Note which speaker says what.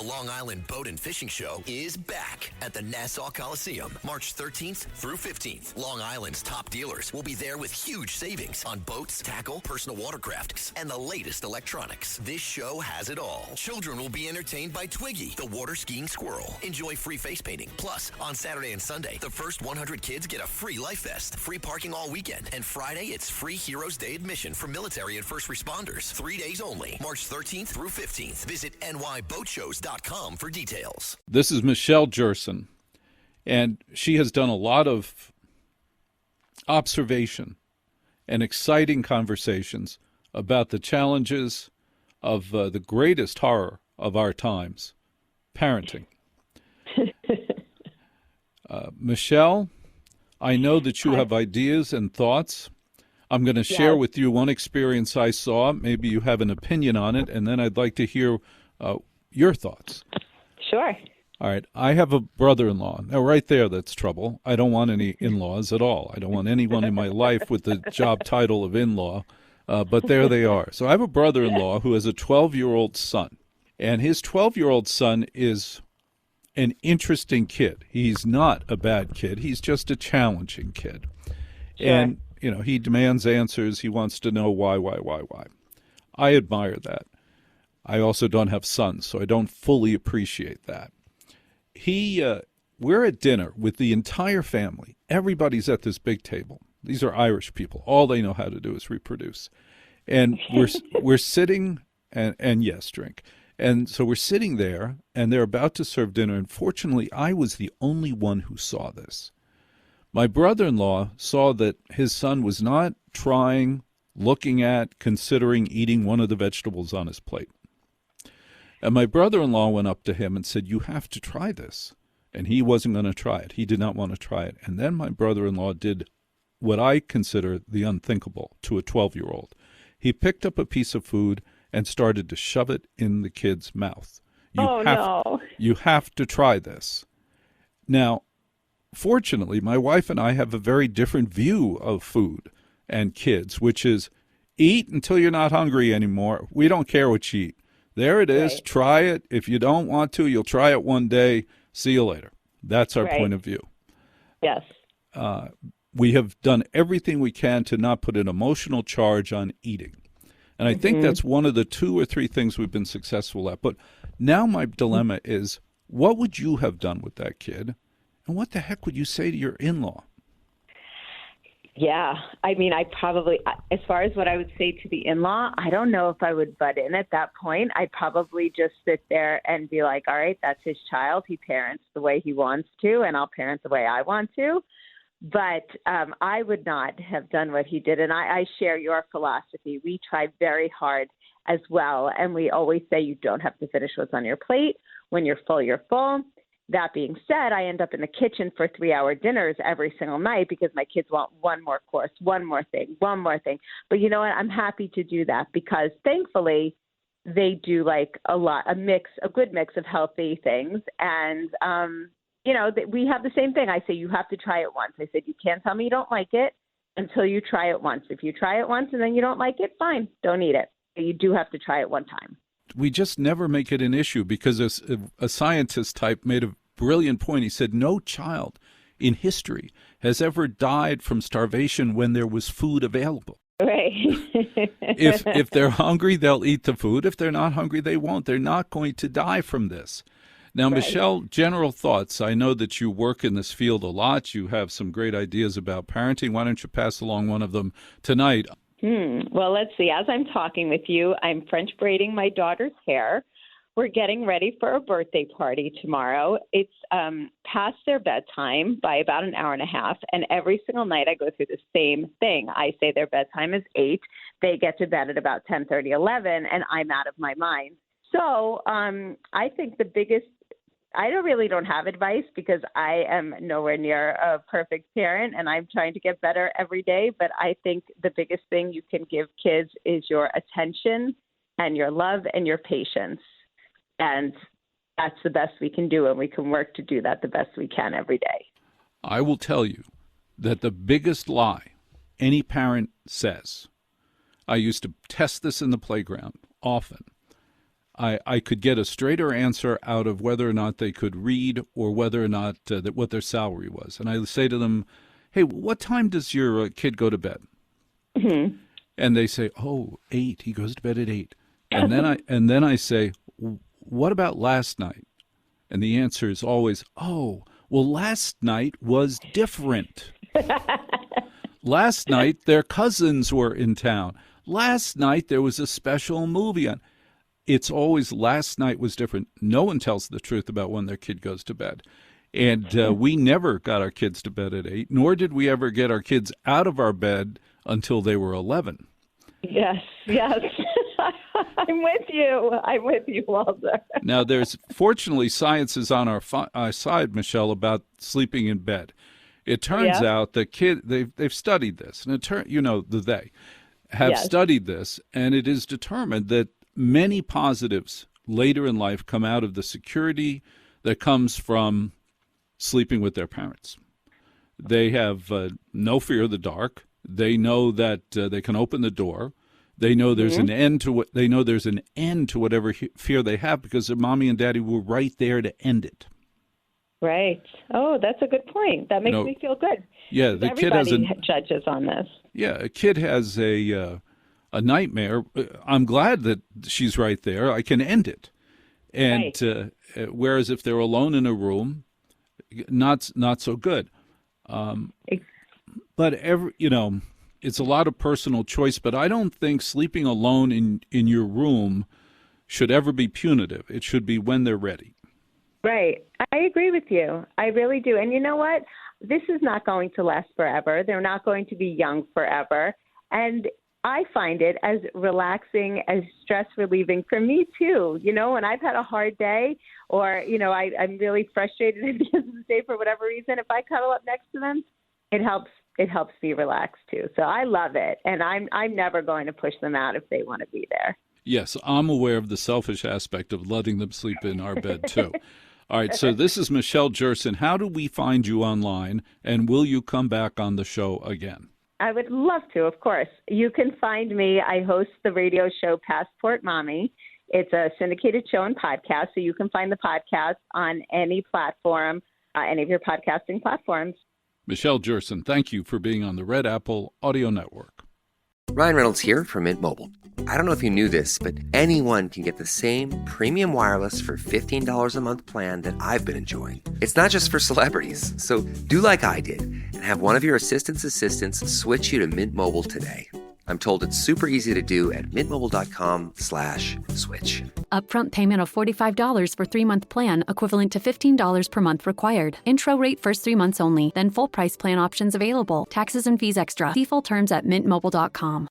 Speaker 1: Long Island Boat and Fishing Show is back at the Nassau Coliseum, March 13th through 15th. Long Island's top dealers will be there with huge savings on boats, tackle, personal watercrafts, and the latest electronics. This show has it all. Children will be entertained by Twiggy, the water skiing squirrel. Enjoy free face painting. Plus, on Saturday and Sunday, the first 100 kids get a free life vest, free parking all weekend, and Friday, it's free Heroes Day admission for military and first responders. 3 days only, March 13th through 15th. Visit nyboatshows.com for details.
Speaker 2: This is Michelle Jerson, and she has done a lot of observation and exciting conversations about the challenges of the greatest horror of our times, parenting. Michelle, I know that you have ideas and thoughts. I'm going to share with you one experience I saw. Maybe you have an opinion on it, and then I'd like to hear your thoughts.
Speaker 3: Sure.
Speaker 2: All right. I have a brother-in-law. Now, right there, that's trouble. I don't want any in-laws at all. I don't want anyone in my life with the job title of in-law, but there they are. So I have a brother-in-law who has a 12-year-old son, and his 12-year-old son is an interesting kid. He's not a bad kid. He's just a challenging kid.
Speaker 3: Sure.
Speaker 2: And, you know, he demands answers. He wants to know why. I admire that. I also don't have sons, so I don't fully appreciate that. We're at dinner with the entire family. Everybody's at this big table. These are Irish people. All they know how to do is reproduce. And we're sitting and yes, drink. And so we're sitting there, and they're about to serve dinner. And fortunately, I was the only one who saw this. My brother-in-law saw that his son was not trying, looking at, considering eating one of the vegetables on his plate. And my brother-in-law went up to him and said, "You have to try this." And he wasn't going to try it. He did not want to try it. And then my brother-in-law did what I consider the unthinkable to a 12-year-old. He picked up a piece of food and started to shove it in the kid's mouth. You have to try this. Now, fortunately, my wife and I have a very different view of food and kids, which is eat until you're not hungry anymore. We don't care what you eat. There it is. Right. Try it. If you don't want to, you'll try it one day. See you later. That's our point of view.
Speaker 3: Yes.
Speaker 2: We have done everything we can to not put an emotional charge on eating. And I think that's one of the 2 or 3 things we've been successful at. But now my dilemma is, what would you have done with that kid? And what the heck would you say to your in-law?
Speaker 3: Yeah. I mean, I probably, as far as what I would say to the in-law, I don't know if I would butt in at that point. I'd probably just sit there and be like, all right, that's his child. He parents the way he wants to, and I'll parent the way I want to. But I would not have done what he did. And I share your philosophy. We try very hard as well. And we always say you don't have to finish what's on your plate. When you're full, you're full. That being said, I end up in the kitchen for 3-hour dinners every single night because my kids want one more course, one more thing. But you know what? I'm happy to do that because thankfully they do like a good mix of healthy things. And, we have the same thing. I say, you have to try it once. I said, you can't tell me you don't like it until you try it once. If you try it once and then you don't like it, fine, don't eat it. But you do have to try it one time.
Speaker 2: We just never make it an issue because a scientist type made a brilliant point. He said, no child in history has ever died from starvation when there was food available.
Speaker 3: Right.
Speaker 2: If they're hungry, they'll eat the food. If they're not hungry, they won't. They're not going to die from this. Now, right. Michelle, general thoughts. I know that you work in this field a lot. You have some great ideas about parenting. Why don't you pass along one of them tonight?
Speaker 3: Well, let's see. As I'm talking with you, I'm French braiding my daughter's hair. We're getting ready for a birthday party tomorrow. It's past their bedtime by about an hour and a half, and every single night I go through the same thing. I say their bedtime is 8. They get to bed at about 10:30, 11, and I'm out of my mind. So I think the biggest I don't have advice because I am nowhere near a perfect parent and I'm trying to get better every day. But I think the biggest thing you can give kids is your attention and your love and your patience. And that's the best we can do. And we can work to do that the best we can every day.
Speaker 2: I will tell you that the biggest lie any parent says, I used to test this in the playground often. I could get a straighter answer out of whether or not they could read or whether or not that what their salary was. And I say to them, hey, what time does your kid go to bed?
Speaker 3: Mm-hmm.
Speaker 2: And they say, oh, 8. He goes to bed at 8. And then I say, what about last night? And the answer is always, oh, well, last night was different. Last night, their cousins were in town. Last night, there was a special movie on. It's always last night was different. No one tells the truth about when their kid goes to bed. And we never got our kids to bed at 8, nor did we ever get our kids out of our bed until they were 11.
Speaker 3: Yes. I'm with you, Walter.
Speaker 2: Now, fortunately, science is on our side, Michelle, about sleeping in bed. It turns out that they've studied this, and they have studied this, and it is determined that many positives later in life come out of the security that comes from sleeping with their parents. They have no fear of the dark. They know that they can open the door. They know there's an end to what they know. There's an end to whatever fear they have because their mommy and daddy were right there to end it.
Speaker 3: Right. Oh, that's a good point. That makes me feel good.
Speaker 2: Yeah, the kid has
Speaker 3: judges on this.
Speaker 2: Yeah, a kid has a nightmare. I'm glad that she's right there. I can end it. And whereas if they're alone in a room, not so good. But it's a lot of personal choice. But I don't think sleeping alone in your room should ever be punitive. It should be when they're ready.
Speaker 3: Right. I agree with you. I really do. And you know what? This is not going to last forever. They're not going to be young forever. And I find it as relaxing, as stress relieving for me too. When I've had a hard day or, I'm really frustrated at the end of the day for whatever reason, if I cuddle up next to them, it helps me relax too. So I love it. And I'm never going to push them out if they want to be there.
Speaker 2: Yes, I'm aware of the selfish aspect of letting them sleep in our bed too. All right, so this is Michelle Jerson. How do we find you online, and will you come back on the show again?
Speaker 3: I would love to, of course. You can find me. I host the radio show Passport Mommy. It's a syndicated show and podcast, so you can find the podcast on any platform, any of your podcasting platforms.
Speaker 2: Michelle Jerson, thank you for being on the Red Apple Audio Network.
Speaker 4: Ryan Reynolds here from Mint Mobile. I don't know if you knew this, but anyone can get the same premium wireless for $15 a month plan that I've been enjoying. It's not just for celebrities. So do like I did and have one of your assistants switch you to Mint Mobile today. I'm told it's super easy to do at mintmobile.com/switch.
Speaker 5: Upfront payment of $45 for 3-month plan, equivalent to $15 per month required. Intro rate first 3 months only, then full price plan options available. Taxes and fees extra. See full terms at mintmobile.com.